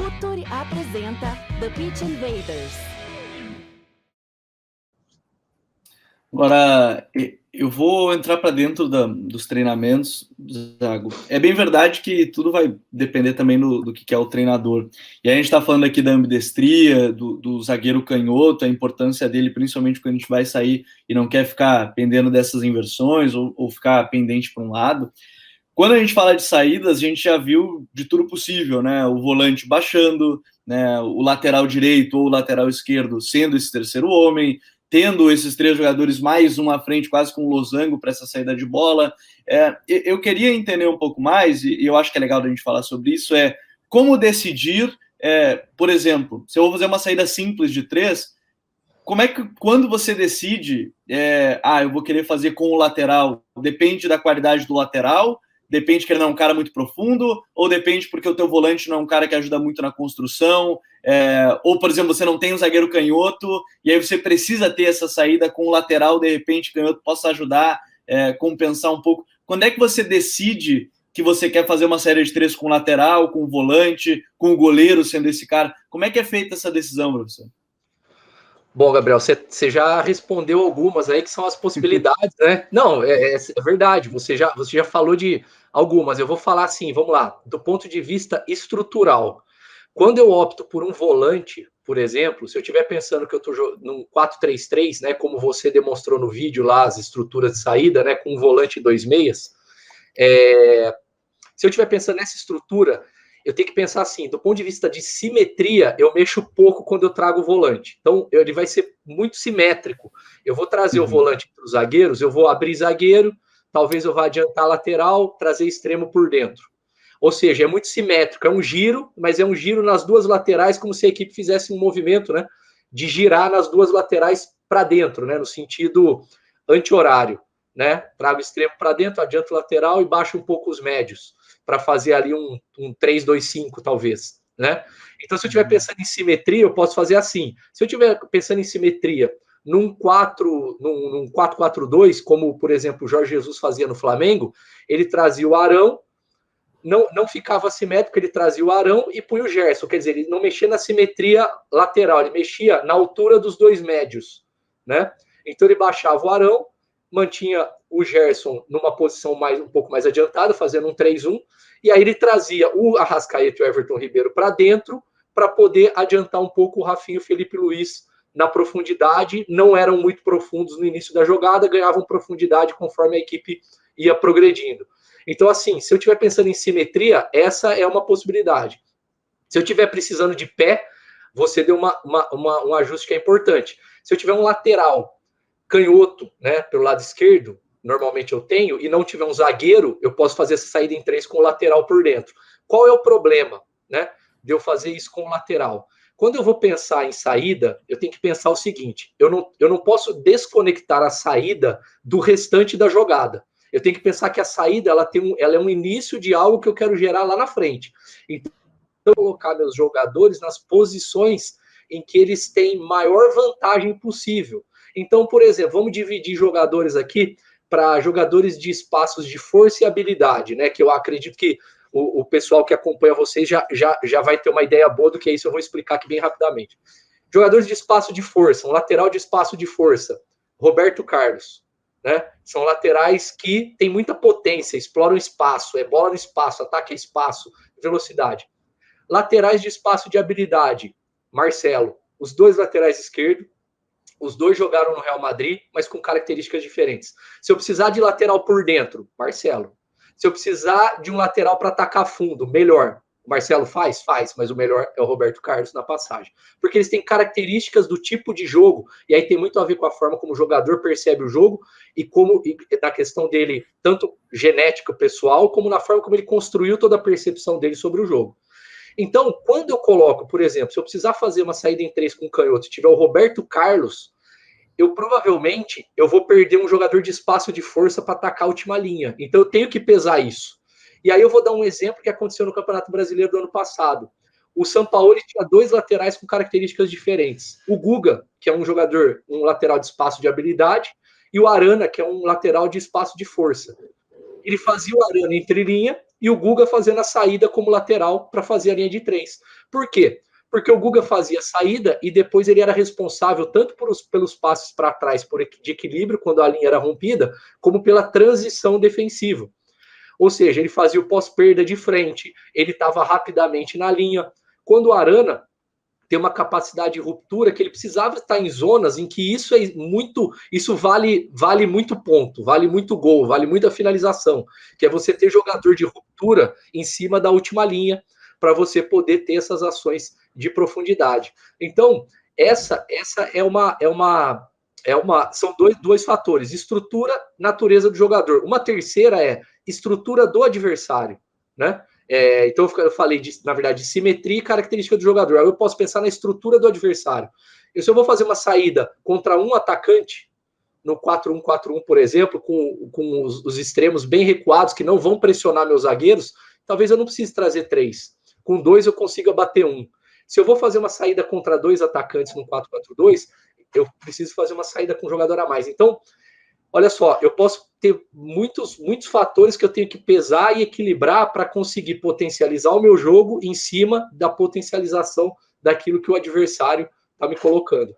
Futuri apresenta The Pitch Invaders. Agora, eu vou entrar para dentro dos treinamentos, Zago. É bem verdade que tudo vai depender também do que é o treinador. E a gente está falando aqui da ambidestria, do zagueiro canhoto, a importância dele, principalmente quando a gente vai sair e não quer ficar pendendo dessas inversões ou ficar pendente para um lado. Quando a gente fala de saídas, a gente já viu de tudo possível, né? O volante baixando, né? O lateral direito ou o lateral esquerdo sendo esse terceiro homem, tendo esses três jogadores mais um à frente, quase com um losango para essa saída de bola. Eu queria entender um pouco mais, e eu acho que é legal a gente falar sobre isso, como decidir, por exemplo, se eu vou fazer uma saída simples de três, como é que, quando você decide, eu vou querer fazer com o lateral, depende da qualidade do lateral, depende que ele não é um cara muito profundo, ou depende porque o teu volante não é um cara que ajuda muito na construção, ou, por exemplo, você não tem um zagueiro canhoto, e aí você precisa ter essa saída com o lateral, de repente, canhoto possa ajudar, compensar um pouco. Quando é que você decide que você quer fazer uma série de três com o lateral, com o volante, com o goleiro sendo esse cara? Como é que é feita essa decisão, professor? Bom, Gabriel, você já respondeu algumas aí que são as possibilidades, né? Não, é verdade, você já falou de algumas. Eu vou falar assim, vamos lá, do ponto de vista estrutural. Quando eu opto por um volante, por exemplo, se eu estiver pensando que eu estou num 4-3-3, né, como você demonstrou no vídeo lá, as estruturas de saída, né, com um volante e 2 meias, se eu estiver pensando nessa estrutura, eu tenho que pensar assim, do ponto de vista de simetria, eu mexo pouco quando eu trago o volante. Então, ele vai ser muito simétrico. Eu vou trazer o volante para os zagueiros, eu vou abrir zagueiro, talvez eu vá adiantar lateral, trazer extremo por dentro. Ou seja, é muito simétrico, é um giro, mas é um giro nas duas laterais, como se a equipe fizesse um movimento, né, de girar nas duas laterais para dentro, né, no sentido anti-horário, né? Trago o extremo para dentro, adianto o lateral e baixo um pouco os médios, para fazer ali um 3-2-5, talvez, né? Então, se eu estiver pensando em simetria, eu posso fazer assim. Se eu estiver pensando em simetria num 4-4-2, como, por exemplo, o Jorge Jesus fazia no Flamengo, ele trazia o Arão, não ficava simétrico, ele trazia o Arão e punha o Gerson, quer dizer, ele não mexia na simetria lateral, ele mexia na altura dos dois médios, né? Então, ele baixava o Arão, mantinha o Gerson numa posição um pouco mais adiantada, fazendo um 3-1, e aí ele trazia o Arrascaeta e o Everton Ribeiro para dentro, para poder adiantar um pouco o Rafinha e o Felipe Luiz na profundidade. Não eram muito profundos no início da jogada, ganhavam profundidade conforme a equipe ia progredindo. Então, assim, se eu estiver pensando em simetria, essa é uma possibilidade. Se eu estiver precisando de pé, você deu um ajuste que é importante. Se eu tiver um lateral canhoto, né, pelo lado esquerdo, normalmente eu tenho, e não tiver um zagueiro, eu posso fazer essa saída em 3 com o lateral por dentro. Qual é o problema, né, de eu fazer isso com o lateral? Quando eu vou pensar em saída, eu tenho que pensar o seguinte, eu não posso desconectar a saída do restante da jogada. Eu tenho que pensar que a saída ela é um início de algo que eu quero gerar lá na frente. Então, eu vou colocar meus jogadores nas posições em que eles têm maior vantagem possível. Então, por exemplo, vamos dividir jogadores aqui para jogadores de espaços de força e habilidade, né? Que eu acredito que o pessoal que acompanha vocês já vai ter uma ideia boa do que é isso, eu vou explicar aqui bem rapidamente. Jogadores de espaço de força, um lateral de espaço de força, Roberto Carlos, né? São laterais que têm muita potência, exploram espaço, é bola no espaço, ataque a espaço, velocidade. Laterais de espaço de habilidade, Marcelo, os dois laterais esquerdos, os dois jogaram no Real Madrid, mas com características diferentes. Se eu precisar de lateral por dentro, Marcelo. Se eu precisar de um lateral para atacar fundo, melhor. O Marcelo faz, mas o melhor é o Roberto Carlos na passagem. Porque eles têm características do tipo de jogo, e aí tem muito a ver com a forma como o jogador percebe o jogo, e na questão dele, tanto genética pessoal, como na forma como ele construiu toda a percepção dele sobre o jogo. Então, quando eu coloco, por exemplo, se eu precisar fazer uma saída em 3 com canhoto e tiver o Roberto Carlos, eu provavelmente vou perder um jogador de espaço de força para atacar a última linha. Então, eu tenho que pesar isso. E aí eu vou dar um exemplo que aconteceu no Campeonato Brasileiro do ano passado. O Sampaoli tinha dois laterais com características diferentes. O Guga, que é um lateral de espaço de habilidade, e o Arana, que é um lateral de espaço de força. Ele fazia o Arana entre linha e o Guga fazendo a saída como lateral para fazer a linha de 3. Por quê? Porque o Guga fazia a saída e depois ele era responsável tanto pelos passes para trás de equilíbrio, quando a linha era rompida, como pela transição defensiva. Ou seja, ele fazia o pós-perda de frente, ele estava rapidamente na linha. Quando o Arana tem uma capacidade de ruptura que ele precisava estar em zonas em que isso vale muito ponto, vale muito gol, vale muita finalização, que é você ter jogador de ruptura em cima da última linha para você poder ter essas ações de profundidade. Então, essa são dois fatores: estrutura, natureza do jogador. Uma terceira é estrutura do adversário, né? Então eu falei, na verdade, de simetria e característica do jogador. Aí eu posso pensar na estrutura do adversário. E se eu vou fazer uma saída contra um atacante, no 4-1-4-1, por exemplo, com os extremos bem recuados, que não vão pressionar meus zagueiros, talvez eu não precise trazer 3. Com 2 eu consiga bater 1. Se eu vou fazer uma saída contra 2 atacantes no 4-4-2, eu preciso fazer uma saída com um jogador a mais. Então, olha só, eu posso ter muitos fatores que eu tenho que pesar e equilibrar para conseguir potencializar o meu jogo em cima da potencialização daquilo que o adversário está me colocando.